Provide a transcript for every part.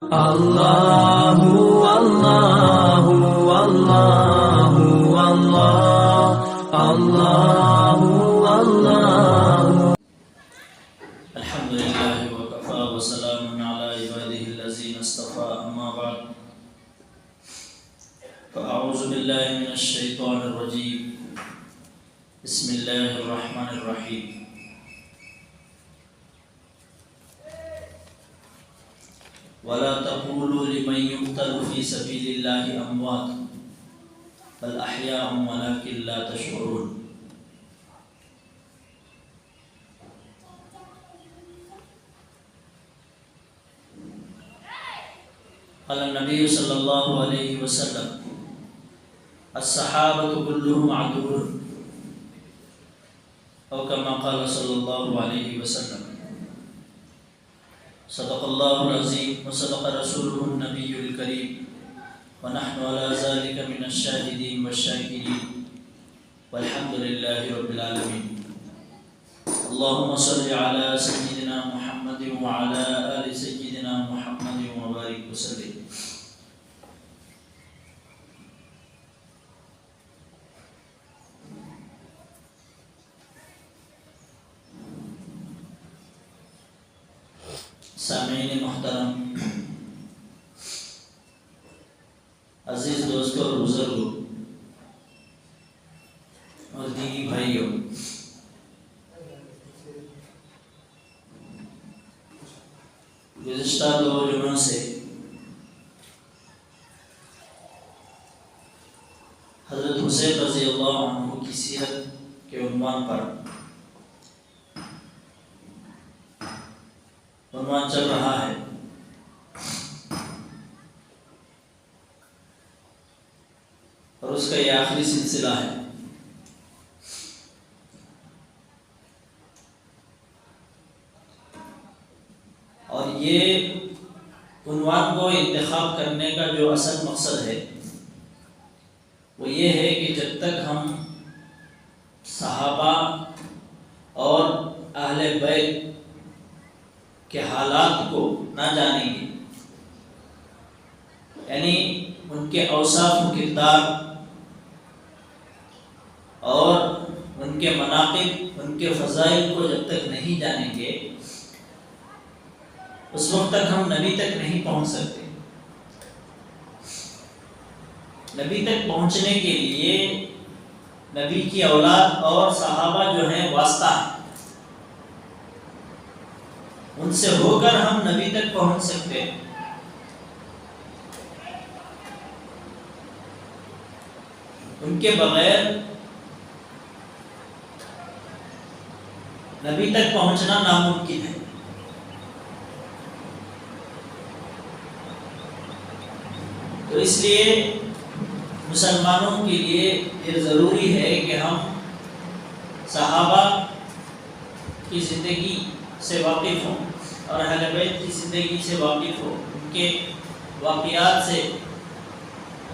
اللہ اللہ اللہ اللہ اللہ اللہ الحمد للہ وکفا وسلام علی عبادہ الذین اصطفى اما بعد فاعوذ باللہ من الشیطان الرجیم بسم اللہ الرحمن الرحیم ولا تقولوا لمن يقتل في سبيل الله اموات بل احياء ولكن لا تشعرون. قال النبي صلى الله عليه وسلم الصحابة كلهم عدو أو كما قال صلى الله عليه وسلم. صدق الله العظيم وصدق رسوله النبي الكريم ونحن على ذلك من الشاهدين والشاكرين والحمد لله رب العالمين. اللهم صل على سيدنا محمد وعلى آل سيدنا محمد وبارك وسلم. سامعین محترم، عزیز دوستوں اور بزرگوں اور دینی بھائیوں، گزشتہ 2 جمعوں سے حضرت حسین رضی اللہ عنہ کی سیرت کے عنوان پر عنوان چل رہا ہے. اور اس کا یہ آخری سلسلہ ہے. اور یہ عنوان کو انتخاب کرنے کا جو اصل مقصد ہے وہ یہ ہے کہ جب تک ہم صحابہ اور اہل بیت کے حالات کو نہ جانیں گے، یعنی ان کے اوصاف و کردار اور ان کے مناقب، ان کے فضائل کو جب تک نہیں جانیں گے اس وقت تک ہم نبی تک نہیں پہنچ سکتے. نبی تک پہنچنے کے لیے نبی کی اولاد اور صحابہ جو ہیں واسطہ ہیں، ان سے ہو کر ہم نبی تک پہنچ سکتے ہیں. ان کے بغیر نبی تک پہنچنا ناممکن ہے. تو اس لیے مسلمانوں کے لیے یہ ضروری ہے کہ ہم صحابہ کی زندگی سے واقف ہوں اور اہل بیت کی زندگی سے واقف ہوں، ان کے واقعات سے،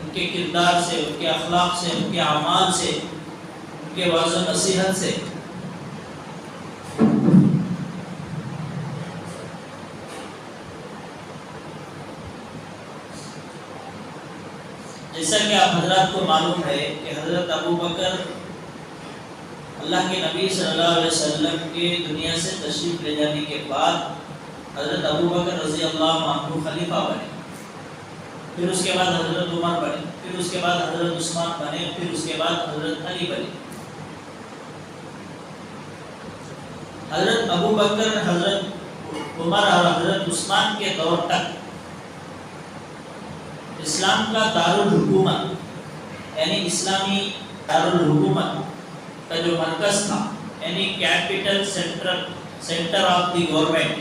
ان کے کردار سے، ان کے اخلاق سے، ان کے اعمال سے، ان کے وعظ و نصیحت سے. جیسا کہ آپ حضرات کو معلوم ہے کہ حضرت ابو بکر اللہ کے نبی صلی اللہ علیہ وسلم کے دنیا سے تشریف لے جانے کے بعد حضرت ابو بکر رضی اللہ عنہ خلیفہ بنے، پھر اس کے بعد حضرت عمر بنے، پھر اس کے بعد حضرت عثمان بنے، پھر اس کے بعد حضرت علی بنے. حضرت ابو بکر، حضرت عمر اور حضرت عثمان کے دور تک اسلام کا دارالحکومت یعنی اسلامی دارالحکومت کا جو مرکز تھا، یعنی capital centre of the government,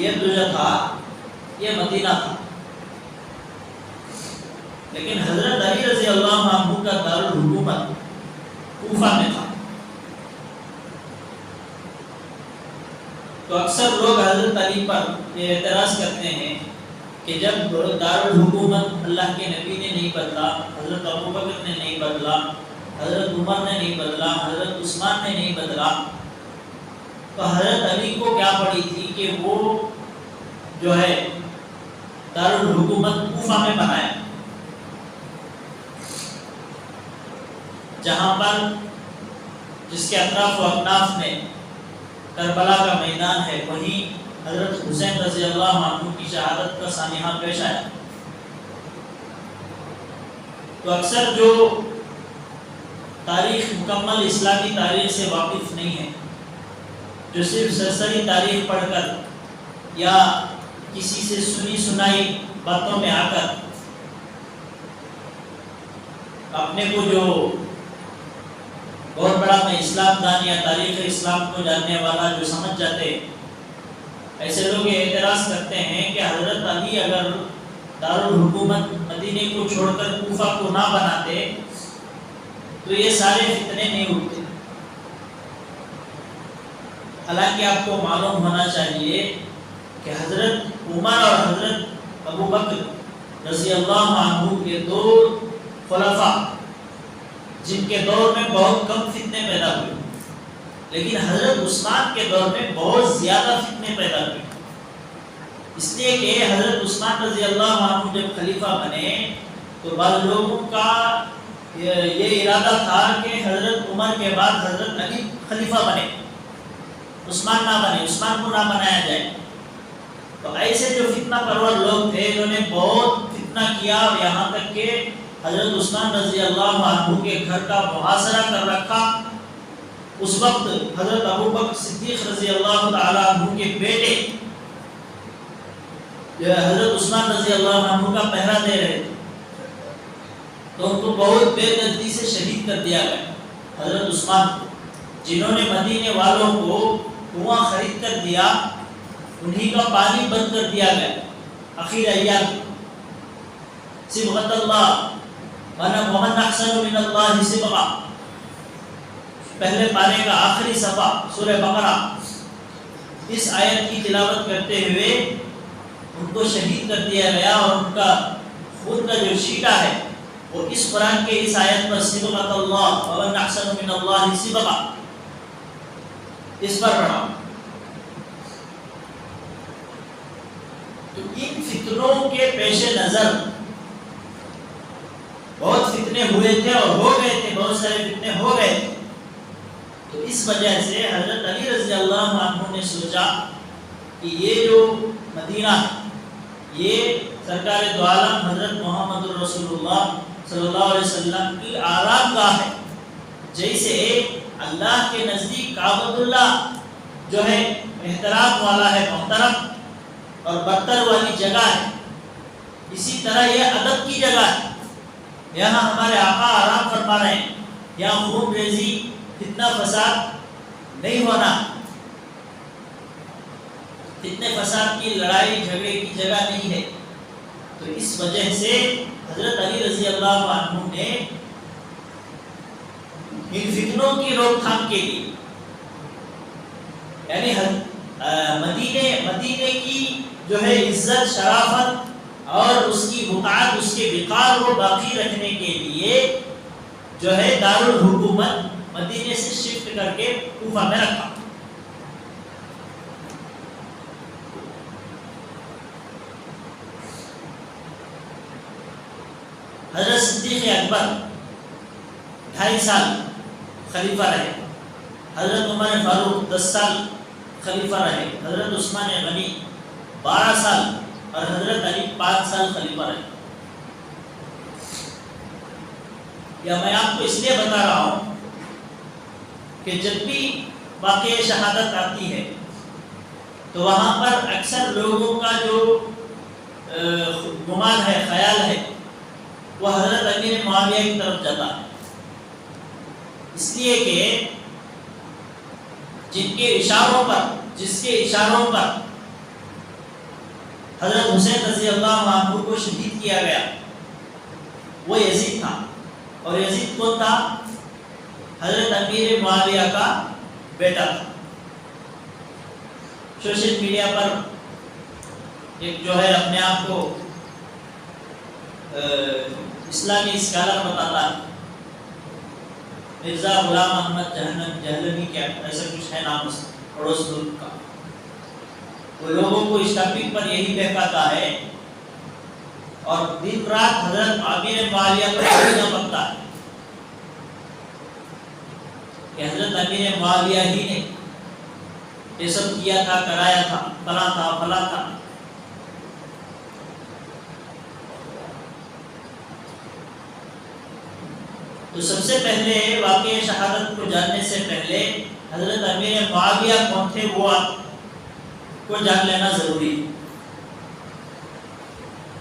یہ جو تھا یہ مدینہ تھا. لیکن حضرت علی رضی اللہ عنہ کا دارالحکومت کوفہ میں تھا. تو اکثر لوگ حضرت علی پر یہ اعتراض کرتے ہیں کہ جب دارالحکومت اللہ کے نبی نے نہیں بدلا، حضرت ابو بکر نے نہیں بدلا، حضرت عمر نے نہیں بدلا، حضرت عثمان نے نہیں بدلا، تو حضرت علی کو کیا پڑی تھی کہ وہ جو ہے دارالحکومت کوفہ میں بنایا، جہاں پر جس کے اطراف و اکناف میں کربلا کا میدان ہے، وہیں حضرت حسین رضی اللہ عنہ کی شہادت کا سانحہ پیش آیا۔ تو اکثر جو تاریخ مکمل اسلامی تاریخ سے واقف نہیں ہے، جو صرف سرسری تاریخ پڑھ کر یا کسی سے سنی سنائی باتوں میں آ کر اپنے کو جو بہت بڑا میں اسلام دان یا تاریخ اسلام کو جاننے والا جو سمجھ جاتے ہیں، ایسے لوگ یہ اعتراض کرتے ہیں کہ حضرت علی اگر دارالحکومت مدینے کو چھوڑ کر کوفہ کو نہ بناتے تو یہ سارے فتنے نہیں اٹھتے۔ حالانکہ آپ کو معلوم ہونا چاہیے کہ حضرت عمر اور حضرت ابو بکر رضی اللہ عنہ کے دو خلفاء جن کے دور میں بہت کم فتنے پیدا ہوئے، لیکن حضرت عثمان کے دور میں بہت زیادہ فتنے پیدا ہوئے، اس لیے کہ حضرت عثمان رضی اللہ عنہ جب خلیفہ بنے تو بعض لوگوں کا یہ ارادہ تھا کہ حضرت عمر کے بعد حضرت علی خلیفہ بنے، عثمان نہ بنے، عثمان کو نہ بنایا جائے۔ تو ایسے جو فتنہ پرور لوگ تھے انہوں نے بہت فتنہ کیا، اور یہاں تک کہ حضرت عثمان رضی اللہ عنہ کے گھر کا محاصرہ کر رکھا۔ اس وقت حضرت ابو بکر صدیق رضی اللہ تعالی عنہ کے بیٹے حضرت عثمان رضی اللہ عنہ کا پہرا دے رہے تھے، تو ان کو بہت بے دردی سے شہید کر دیا گیا۔ حضرت عثمان جنہوں نے مدینے والوں کو کنواں خرید کر دیا، انہی کا پانی بند کر دیا گیا۔ اخیر ایام صبغۃ اللہ ومن احسن من اللہ صبغہ، پہلے پارے کا آخری صفحہ سورہ بقرہ، اس آیت کی تلاوت کرتے ہوئے ان کو شہید کر دیا گیا، اور ان کا خون کا جو چھینٹا ہے وہ اس قرآن کے اس آیت پر صبغۃ اللہ ومن احسن من اللہ صبغہ اس پر پڑھا۔ تو ان فتنوں کے پیش نظر بہت فتنے ہوئے تھے اور ہو گئے تھے، بہت سارے فتنے ہو گئے تھے، تو اس وجہ سے حضرت علی رضی اللہ عنہ نے سوچا کہ یہ جو مدینہ ہے یہ سرکار دو عالم حضرت محمد رسول اللہ صلی اللہ علیہ وسلم کی آرام گاہ ہے، جیسے اللہ کے نزدیک کعبۃ اللہ جو ہے احترام والا ہے، محترم اور برتر والی جگہ ہے، اسی طرح یہ ادب کی جگہ ہے۔ یہاں ہمارے آقا آرام فرما رہے ہیں، یہاں خون ریزی فتنہ فساد نہیں ہونا، فتنے فساد کی لڑائی جھگڑے کی جگہ نہیں ہے۔ تو اس وجہ سے حضرت علی رضی اللہ عنہ نے ان فتنوں کی روک تھام کے لیے، یعنی مدینے کی جو ہے عزت شرافت اور اس کی بقعت، اس کے وقار کو باقی رکھنے کے لیے جو ہے دارالحکومت مدینے سے شفٹ کر کے کوفہ میں رکھا۔ حضرت صدیق اکبر 2.5 سال خلیفہ رہے، حضرت عمر فاروق 10 سال خلیفہ رہے، حضرت عثمان غنی 12 سال اور حضرت علی 5 سال خلیفہ رہے۔ یا میں آپ کو اس لیے بتا رہا ہوں کہ جب بھی واقعہ شہادت آتی ہے تو وہاں پر اکثر لوگوں کا جو گمان ہے، خیال ہے، وہ حضرت امیر معاویہ کی طرف جاتا ہے، اس لیے کہ جس کے اشاروں پر حضرت حسین رضی اللہ عنہ کو شہید کیا گیا وہ یزید تھا، اور یزید کون تھا؟ حضرت امیر معاویہ کا بیٹا تھا۔ سوشل میڈیا پر ایک جو ہے اپنے آپ کو اسلامی اسکالر بتاتا ہے، مرزا غلام احمد جہلمی کیا ایسا کچھ ہے نام اس پڑوس ملک کا، وہ لوگوں کو اس ٹاپک پر یہی بہکاتا ہے اور دن رات حضرت امیر معاویہ پر یہی پکتا ہے کہ حضرت امیر معاویہ ہی نے یہ سب کیا تھا، کرایا تھا، فلاں تھا، فلاں تھا۔ تو سب سے پہلے واقعہ شہادت کو جاننے سے پہلے حضرت امیر معاویہ کون تھے وہ آپ کو جان لینا ضروری ہے۔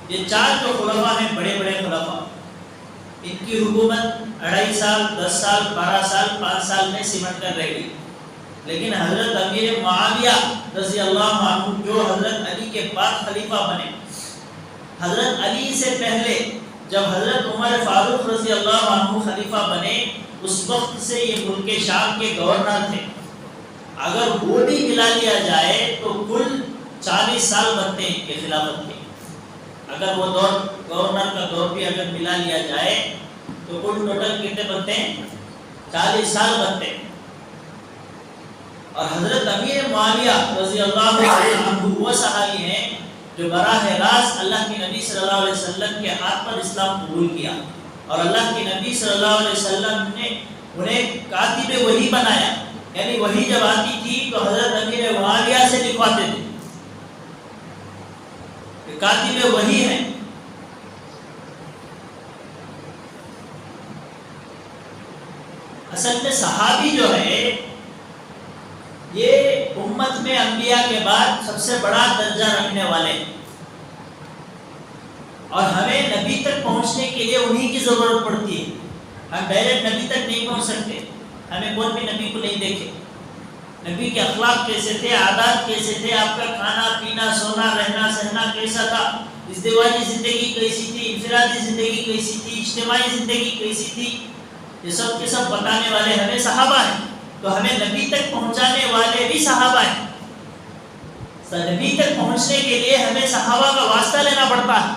یہ چار جو خلفاء ہیں، بڑے بڑے خلفاء، ان کی حکومت 2.5 سال، 10 سال، 12 سال، 5 سال میں سمٹ کر رہ گئی، لیکن حضرت امیر معاویہ رضی اللہ عنہ جو حضرت علی کے بعد خلیفہ بنے، حضرت علی سے پہلے جب حضرت عمر فاروق رضی اللہ عنہ خلیفہ بنے، اس وقت سے یہ ملک شام کے گورنر تھے۔ اگر وہ بھی ملا لیا جائے تو کل 40 سال بنتے ہیں کہ خلافت کے۔ اگر وہ دور گورنر کا دور بھی اگر ملا لیا جائے تو کل ٹوٹل کتنے بنتے ہیں؟ 40 سال بنتے ہیں۔ اور حضرت امیر معاویہ رضی اللہ عنہ وہ صحابی ہیں جو براہ راست اللہ کے نبی صلی اللہ علیہ وسلم کے ہاتھ پر اسلام قبول کیا، اور اللہ کے نبی صلی اللہ علیہ وسلم نے انہیں کاتب وحی بنایا، یعنی وحی جب آتی تھی تو حضرت امیر معاویہ سے لکھواتے تھے، کاتب وحی ہیں۔ اصل میں صحابی جو ہے یہ امت میں انبیاء کے بعد سب سے بڑا درجہ رکھنے والے ہیں، اور ہمیں نبی تک پہنچنے کے لیے انہی کی ضرورت پڑتی ہے۔ ہم ڈائریکٹ نبی تک نہیں پہنچ سکتے، ہمیں کوئی بھی نبی کو نہیں دیکھے، نبی کے اخلاق کیسے تھے، عادات کیسے تھے، آپ کا کھانا پینا سونا رہنا سہنا کیسا تھا، ازدواجی زندگی کیسی تھی، انفرادی زندگی کیسی تھی، اجتماعی زندگی کیسی تھی، یہ سب کے سب بتانے والے ہمیں صحابہ ہیں۔ تو ہمیں نبی تک پہنچانے والے بھی صحابہ ہیں۔ نبی تک پہنچنے کے لیے ہمیں صحابہ کا واسطہ لینا پڑتا ہے،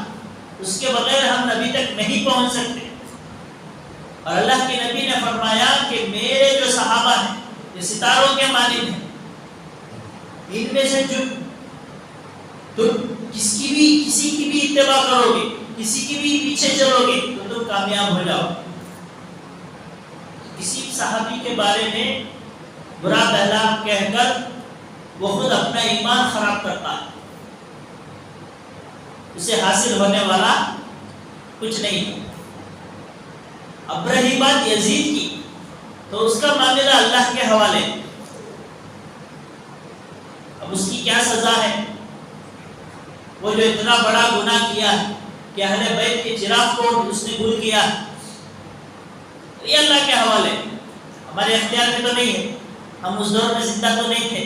اس کے بغیر ہم نبی تک نہیں پہنچ سکتے۔ اور اللہ کے نبی نے فرمایا کہ میرے جو صحابہ ہیں یہ ستاروں کے مانند ہیں، ان میں سے جو تم کسی کی بھی اتباع کرو گے، کسی کی بھی پیچھے چلو گے تو تم کامیاب ہو جاؤ۔ کسی صحابی کے بارے میں برا پہلا کہہ کر وہ خود اپنا ایمان خراب کرتا ہے، اسے حاصل ہونے والا کچھ نہیں ہے۔ اب رہی بات یزید کی تو اس کا معاملہ اللہ کے حوالے، اب اس کی کیا سزا ہے؟ وہ جو اتنا بڑا گناہ کیا ہے کہ اہل بیت کے چراغ کو اس نے گل کیا، یہ اللہ کے حوالے، ہمارے اختیار میں تو نہیں ہے، ہم اس دور میں زندہ تو نہیں تھے۔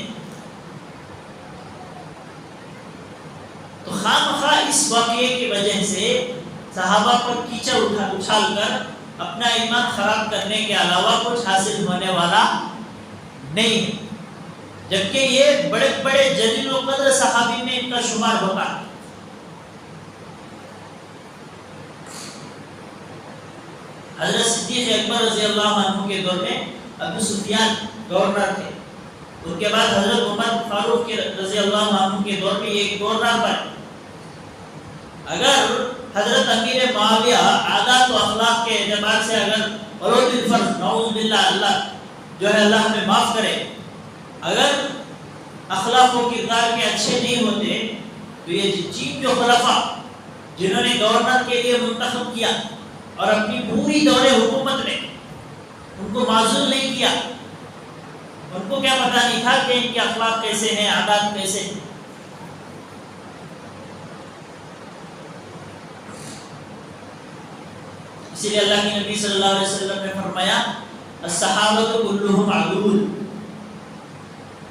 تو خواہ اس واقعے کی وجہ سے صحابہ پر کیچڑ اچھال کر اپنا ایمان خراب کرنے کے علاوہ کچھ حاصل ہونے والا نہیں ہے، جبکہ یہ بڑے بڑے جلیل و قدر صحابی میں ان کا شمار ہوتا ہے۔ حضرت صدیق اکبر رضی اللہ عنہ کے دور میں ابو سفیان گورنر تھے، ان کے بعد حضرت عمر فاروق رضی اللہ عنہ کے دور میں ایک گورنر بنے۔ اگر حضرت امیر معاویہ عادات و اخلاق کے اعتبار سے اگر علوم الفرض نعوذ باللہ اللہ جو ہے اللہ ہمیں معاف کرے، اگر اخلاق و کردار کے اچھے نہیں ہوتے تو یہ چیف جو خلفاء جنہوں نے گورنر کے لیے منتخب کیا اور اپنی پوری دور حکومت میں ان کو معزول نہیں کیا، ان کو کیا پتہ نہیں تھا کہ ان کے اخلاق کیسے ہیں، عادات کیسے ہیں۔ اسی لیے اللہ کے نبی صلی اللہ علیہ وسلم نے فرمایا الصحابہ کلہم عدول،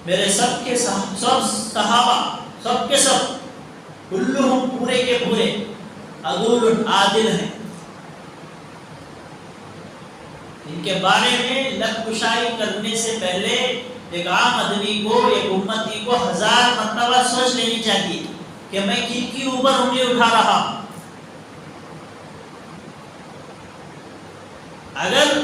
میرے سب کے سب صحابہ سب کے سب کلہم پورے کے پورے عدول عادل ہیں۔ ان کے بارے میں لب کشائی کرنے سے پہلے ایک عام آدمی کو، ایک امتی کو 1000 مرتبہ سوچ لینی چاہیے کہ میں کن کی اوپر انگلی اٹھا رہا ہوں۔ اگر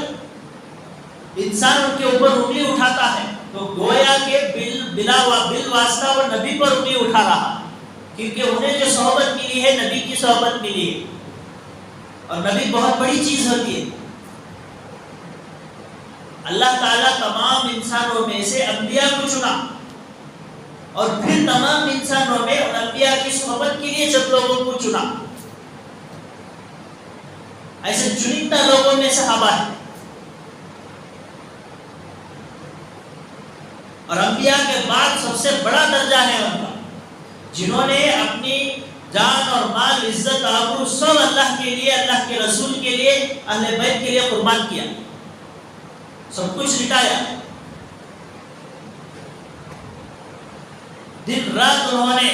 انسان ان کے اوپر انگلی اٹھاتا ہے تو گویا کہ بل واسطہ وہ نبی پر انہیں اٹھا رہا، کیونکہ انہیں جو صحبت ملی ہے نبی کی صحبت ملی ہے، اور نبی بہت بڑی چیز ہوتی ہے۔ اللہ تعالیٰ تمام انسانوں میں سے انبیاء کو چنا، اور پھر تمام انسانوں میں ان انبیاء کی صحبت کے لیے جب لوگوں کو چنا، ایسے چنندہ لوگوں میں صحابہ ہیں، اور انبیاء کے بعد سب سے بڑا درجہ ہے ان کا، جنہوں نے اپنی جان اور مال، عزت، آبرو سب اللہ کے لیے، اللہ کے رسول کے لیے، اہل بیت کے لیے قربان کیا، سب کچھ لٹایا، دن رات انہوں نے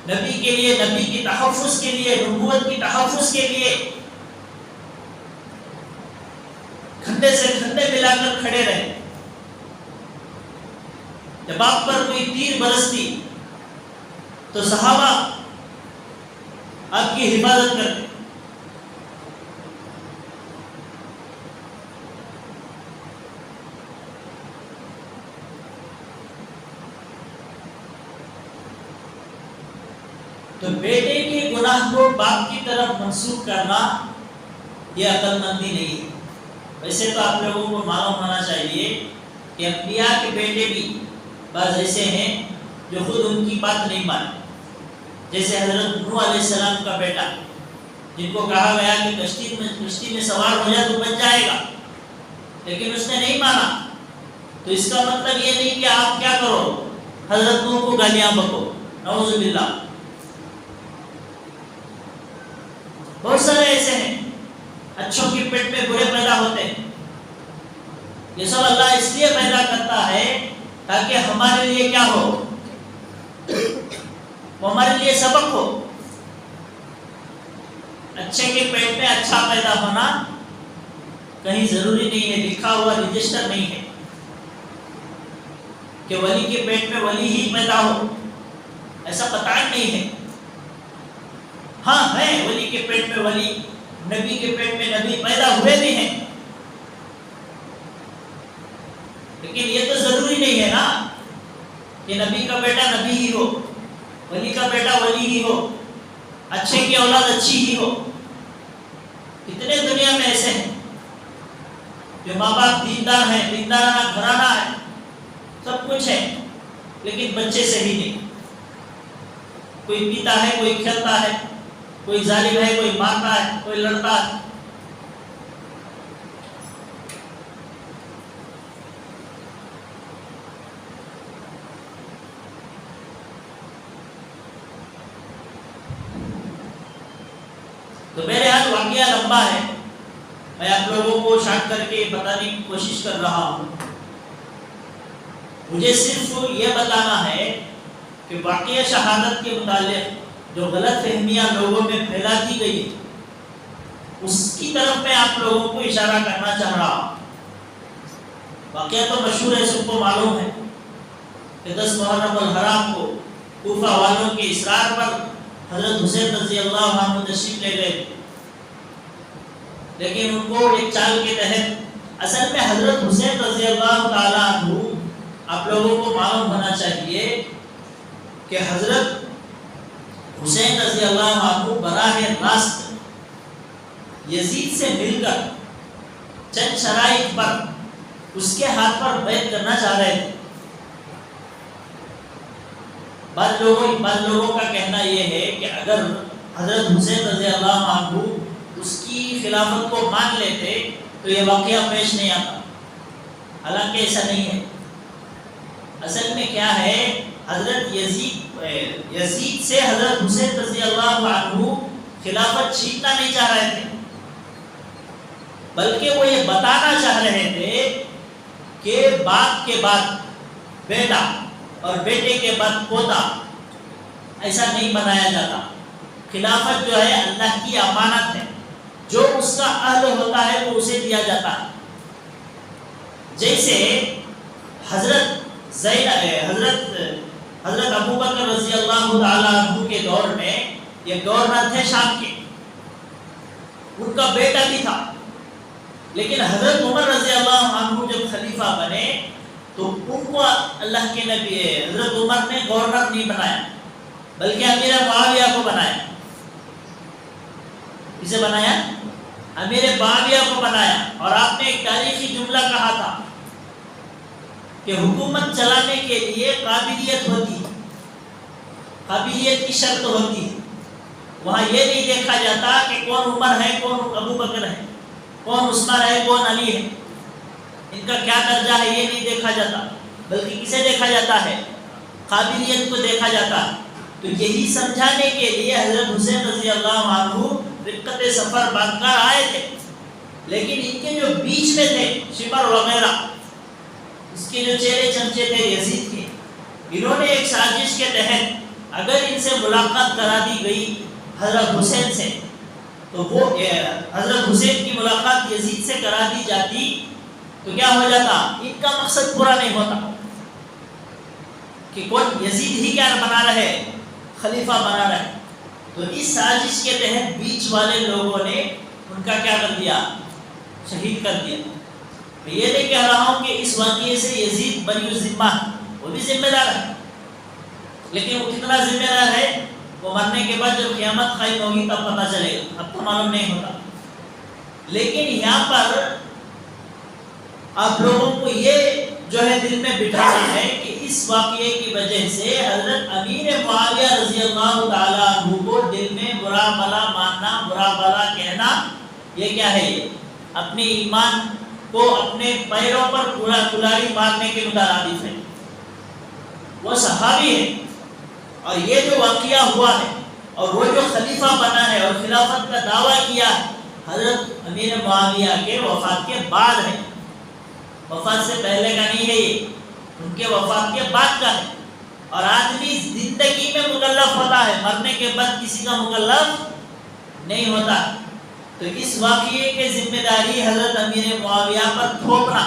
نبی کے لیے، نبی کی تحفظ کے لیے، نبوت کی تحفظ کے لیے کھنڈے سے کھنڈے ملا کر کھڑے رہے۔ جب آپ پر کوئی تیر برستی تو صحابہ آپ کی حفاظت کرتے، تو بیٹے کے گناہ کو باپ کی طرف منسوخ کرنا یہ عقل مندی نہیں ہے۔ ویسے تو آپ لوگوں کو معلوم ہونا چاہیے کہ انبیاء کے بیٹے بھی بعض ایسے ہیں جو خود ان کی بات نہیں مانے، جیسے حضرت نوح علیہ السلام کا بیٹا، جن کو کہا گیا کہ کشتی میں سوار ہو جائے تو بچ جائے گا، لیکن اس نے نہیں مانا۔ تو اس کا مطلب یہ نہیں کہ آپ کیا کرو، حضرت نوح کو گالیاں بکو، نعوذ باللہ۔ بہت سارے ایسے ہیں، اچھوں کے پیٹ میں برے پیدا ہوتے ہیں۔ یہ سب اللہ اس لیے پیدا کرتا ہے تاکہ ہمارے لیے کیا ہو، وہ ہمارے لیے سبق ہو۔ اچھے کے پیٹ میں اچھا پیدا ہونا کہیں ضروری نہیں ہے، لکھا ہوا رجسٹر نہیں ہے کہ ولی کے پیٹ میں ولی ہی پیدا ہو، ایسا قطعاً نہیں ہے۔ ہاں ہے ولی کے پیٹ میں ولی، نبی کے پیٹ میں نبی پیدا ہوئے بھی ہیں، لیکن یہ تو ضروری نہیں ہے نا کہ نبی کا بیٹا نبی ہی ہو، ولی کا بیٹا ولی ہی ہو، اچھے کی اولاد اچھی ہی ہو۔ کتنے دنیا میں ایسے ہیں جو ماں باپ دیندار ہیں، دیندارانہ گھرانہ ہے، سب کچھ ہے، لیکن بچے صحیح نہیں، کوئی پیتا ہے، کوئی کھیلتا ہے، کوئی ظالم ہے، کوئی مارتا ہے، کوئی لڑتا ہے۔ تو میرے ہاتھ واقعہ لمبا ہے، میں آپ لوگوں کو شارٹ کر کے بتانے کی کوشش کر رہا ہوں۔ مجھے صرف یہ بتانا ہے کہ واقعہ شہادت کے متعلق جو غلط فہمیاں لوگوں میں پھیلا دی گئی اس کی طرف میں آپ لوگوں کو اشارہ کرنا چاہ رہا ہوں۔ واقعہ تو مشہور ہے، سب کو معلوم ہے کہ 10 محرم الحرام کو کوفہ والوں کے اصرار پر حضرت حسین رضی اللہ عنہ تشریف لے گئے، لیکن ان کو ایک چال کے تحت، اصل میں حضرت حسین رضی اللہ تعالیٰ عنہ آپ لوگوں کو معلوم ہونا چاہیے کہ حضرت حسین رضی اللہ عنہ براہ راست یزید سے مل کر چند شرائط پر اس کے ہاتھ پر بیعت کرنا چاہ رہے تھے۔ بعض لوگوں کا کہنا یہ ہے کہ اگر حضرت حسین رضی اللہ عنہ اس کی خلافت کو مان لیتے تو یہ واقعہ پیش نہیں آتا، حالانکہ ایسا نہیں ہے۔ اصل میں کیا ہے، حضرت یزید سے حضرت حسین رضی اللہ عنہ خلافت چھیننا نہیں چاہ رہے تھے، بلکہ وہ یہ بتانا چاہ رہے تھے کہ باپ کے بعد بیٹا اور بیٹے کے بعد پوتا ایسا نہیں بنایا جاتا۔ خلافت جو ہے اللہ کی امانت ہے، جو اس کا اہل ہوتا ہے وہ اسے دیا جاتا ہے۔ جیسے حضرت ابوبکر رضی اللہ تعالیٰ عنہ کے دور میں یہ گورنر تھے شام کے، ان کا بیٹا بھی تھا، لیکن حضرت عمر رضی اللہ عنہ جب خلیفہ بنے تو ان کو اللہ کے نبی حضرت عمر نے گورنر نہیں بنایا بلکہ امیر معاویہ کو بنایا. کسے بنایا؟ امیر معاویہ کو بنایا. اور آپ نے ایک تاریخی جملہ کہا تھا کہ حکومت چلانے کے لیے قابلیت ہوتی ہے، قابلیت کی شرط ہوتی ہے. وہاں یہ نہیں دیکھا جاتا کہ کون عمر ہے، کون ابو بکر ہے، کون عثمان ہے، کون علی ہے، ان کا کیا درجہ ہے، یہ نہیں دیکھا جاتا، بلکہ کسے دیکھا جاتا ہے؟ قابلیت کو دیکھا جاتا ہے. تو یہی سمجھانے کے لیے حضرت حسین رضی اللہ عنہ رقت سفر باندھ کر آئے تھے. لیکن ان کے جو بیچ میں تھے شمر وغیرہ، اس کے جو چہرے چمچے تھے یزید کے، انہوں نے ایک سازش کے تحت اگر ان سے ملاقات کرا دی گئی حضرت حسین سے، تو وہ حضرت حسین کی ملاقات یزید سے کرا دی جاتی تو کیا ہو جاتا؟ ان کا مقصد پورا نہیں ہوتا کہ کون یزید ہی کیا بنا رہے، خلیفہ بنا رہے. تو اس سازش کے تحت بیچ والے لوگوں نے ان کا کیا کر دیا؟ شہید کر دیا. میں یہ نہیں کہہ رہا ہوں کہ اس واقعے سے یزید بری الذمہ ہے، وہ بھی ذمہ دار ہے، لیکن وہ کتنا ذمہ دار ہے وہ مرنے کے بعد جب قیامت قائم ہوگی تب پتہ چلے گا، اب تو معلوم نہیں ہوتا. لیکن یہاں پر آپ لوگوں کو یہ جو ہے دل میں بٹھانا ہے کہ اس واقعے کی وجہ سے حضرت امیر معاویہ رضی اللہ تعالیٰ عنہ کو دل میں برا بلا ماننا، برا بلا کہنا، یہ کیا ہے؟ یہ اپنے ایمان کو اپنے پیروں پر پورا کلہاڑی مارنے کے مترادف ہے. وہ صحابی ہے اور یہ جو واقعہ ہوا ہے اور وہ جو خلیفہ بنا ہے اور خلافت کا دعویٰ کیا ہے، حضرت امیر معاویہ کے وفات کے بعد ہے، وفات سے پہلے کا نہیں ہے، یہ ان کے وفات کے بعد کا ہے. اور آدمی زندگی میں مکلف ہوتا ہے، مرنے کے بعد کسی کا مکلف نہیں ہوتا. تو اس واقعے کے ذمہ داری حضرت امیر معاویہ پر تھوپنا،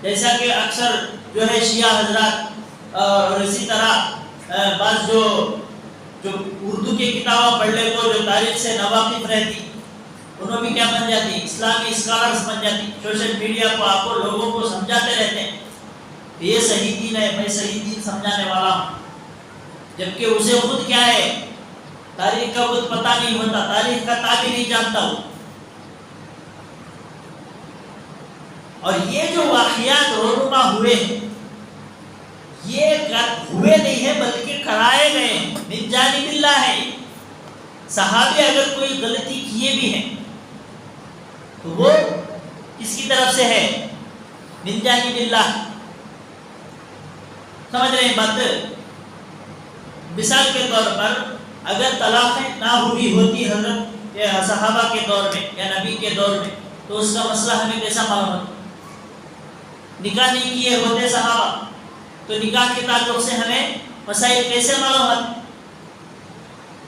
جیسا کہ اکثر جو ہے شیعہ حضرات اور اسی طرح بعض جو اردو کی کتابیں پڑھ لے کو جو تاریخ سے ناواقف رہتی، انہوں بھی کیا بن جاتی؟ اسلامی اسکالرز بن جاتی. سوشل میڈیا کو آپ کو لوگوں کو سمجھاتے رہتے ہیں کہ یہ صحیح دین ہے، میں صحیح دین سمجھانے والا ہوں، جبکہ اسے خود کیا ہے؟ تاریخ کا خود پتہ نہیں ہوتا، تاریخ کا تعبیر نہیں جانتا ہو. اور یہ جو واقعات رونما ہوئے ہیں، یہ ہوئے نہیں ہیں بلکہ کرائے گئے ہیں، من جانب اللہ ہے. صحابی اگر کوئی غلطی کیے بھی ہیں تو وہ کس کی طرف سے ہے؟ من جانب اللہ. سمجھ رہے ہیں بات؟ مثال کے طور پر اگر طلاقیں نہ ہوئی ہوتی حضرت صحابہ کے دور میں یا نبی کے دور میں تو اس کا مسئلہ ہمیں کیسا معلوم ہوتا؟ نکاح نہیں کیے ہوتے صحابہ تو نکاح کے تعلق سے ہمیں مسائل کیسے معلوم ہوتے؟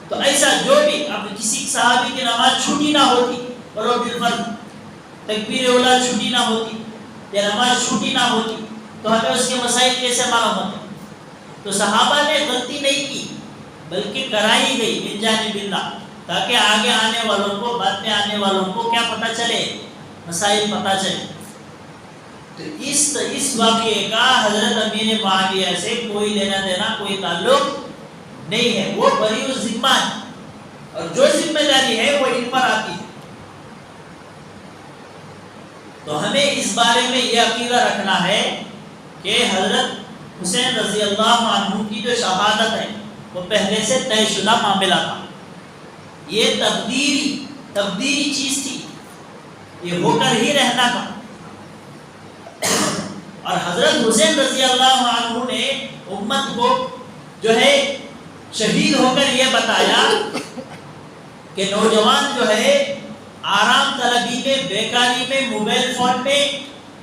تو ایسا جو بھی اب کسی صحابی کی نماز چھوٹی نہ ہوتی ولو بالفرض، تکبیر اولا چھوٹی نہ ہوتی یا نماز چھوٹی نہ ہوتی تو ہمیں اس کے مسائل کیسے معلوم ہوتے؟ تو صحابہ نے غلطی نہیں کی بلکہ کرائی گئی من جانب اللہ، تاکہ آگے آنے والوں کو، بعد میں آنے والوں کو کیا پتہ چلے؟ مسائل پتہ چلے. تو اس واقعے کا حضرت امیر معاویہ سے کوئی لینا دینا، کوئی تعلق نہیں ہے. وہ بری الذمہ ہے اور جو ذمہ داری ہے وہ ان پر آتی ہے. تو ہمیں اس بارے میں یہ عقیدہ رکھنا ہے کہ حضرت حسین رضی اللہ عنہ کی جو شہادت ہے وہ پہلے سے طے شدہ معاملہ تھا. یہ تقدیری چیز تھی، یہ ہو کر ہی رہنا تھا. اور حضرت حسین رضی اللہ عنہ نے امت کو جو ہے شہید ہو کر یہ بتایا کہ نوجوان جو ہے آرام طلبی میں، بیکاری میں، موبائل فون میں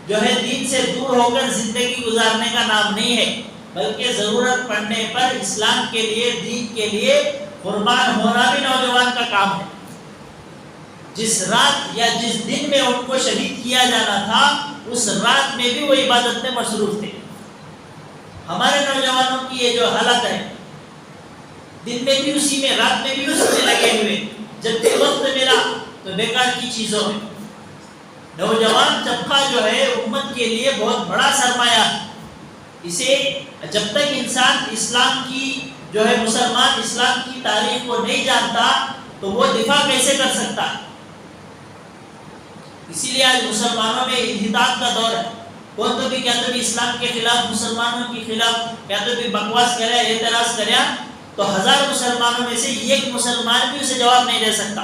جو ہے دین سے دور ہو کر زندگی گزارنے کا نام نہیں ہے، بلکہ ضرورت پڑنے پر اسلام کے لیے، دین کے لیے قربان ہونا بھی نوجوان کا کام ہے. جس رات یا جس دن میں ان کو شہید کیا جانا تھا اس رات میں بھی وہ عبادت میں مصروف تھے. ہمارے نوجوانوں کی یہ جو حالت ہے، دن میں بھی اسی میں، رات میں بھی اسی میں لگے ہوئے، جب بھی وقت ملا تو بیکار کی چیزوں میں. نوجوان طبقہ جو ہے امت کے لیے بہت بڑا سرمایہ ہے. اسے جب تک انسان اسلام کی جو ہے مسلمان اسلام کی تاریخ کو نہیں جانتا تو وہ دفاع کیسے کر سکتا ہے؟ اسی لیے آج مسلمانوں میں انحطاط کا دور ہے. کون تو بھی کیا تو بھی اسلام کے خلاف مسلمانوں کے خلاف کیا تو بھی بکواس کرے اعتراض کرے تو 1000 مسلمانوں میں سے ایک مسلمان بھی اسے جواب نہیں دے سکتا.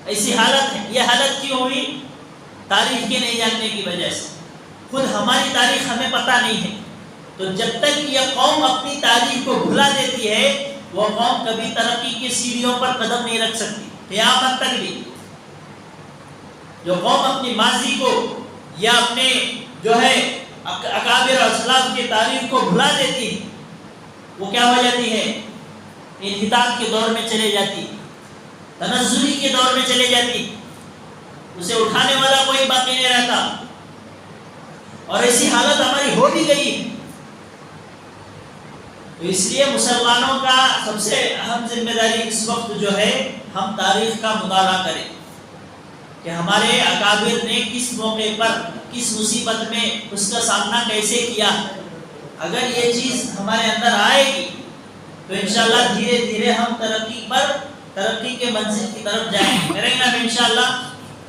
ایسی حالت ہے. یہ حالت کیوں ہوئی؟ تاریخ کے نہیں جاننے کی وجہ سے. خود ہماری تاریخ ہمیں پتہ نہیں ہے. تو جب تک یہ قوم اپنی تاریخ کو بھلا دیتی ہے وہ قوم کبھی ترقی کی سیڑھیوں پر قدم نہیں رکھ سکتی قیامت تک بھی. جو قوم اپنی ماضی کو یا اپنے جو ہے اکابر اور اسلاف کی تاریخ کو بھلا دیتی ہے وہ کیا ہو جاتی ہے؟ انحطاط کے دور میں چلے جاتی, تنزلی کے دور میں چلے جاتی. اسے اٹھانے والا کوئی باقی نہیں رہتا. اور ایسی حالت ہماری ہو بھی گئی. تو اس لیے مسلمانوں کا سب سے اہم ذمہ داری اس وقت جو ہے ہم تاریخ کا مطالعہ کریں کہ ہمارے اکابر نے کس موقع پر کس مصیبت میں اس کا سامنا کیسے کیا. اگر یہ چیز ہمارے اندر آئے گی تو انشاءاللہ دھیرے دھیرے ہم ترقی کے منزل کی طرف جائیں گے. کریں گے انشاءاللہ.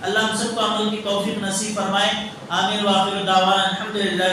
اللہ ہم سب کو عمل کی توفیق نصیب فرمائے. آمین. وآخر دعوانا الحمدللہ.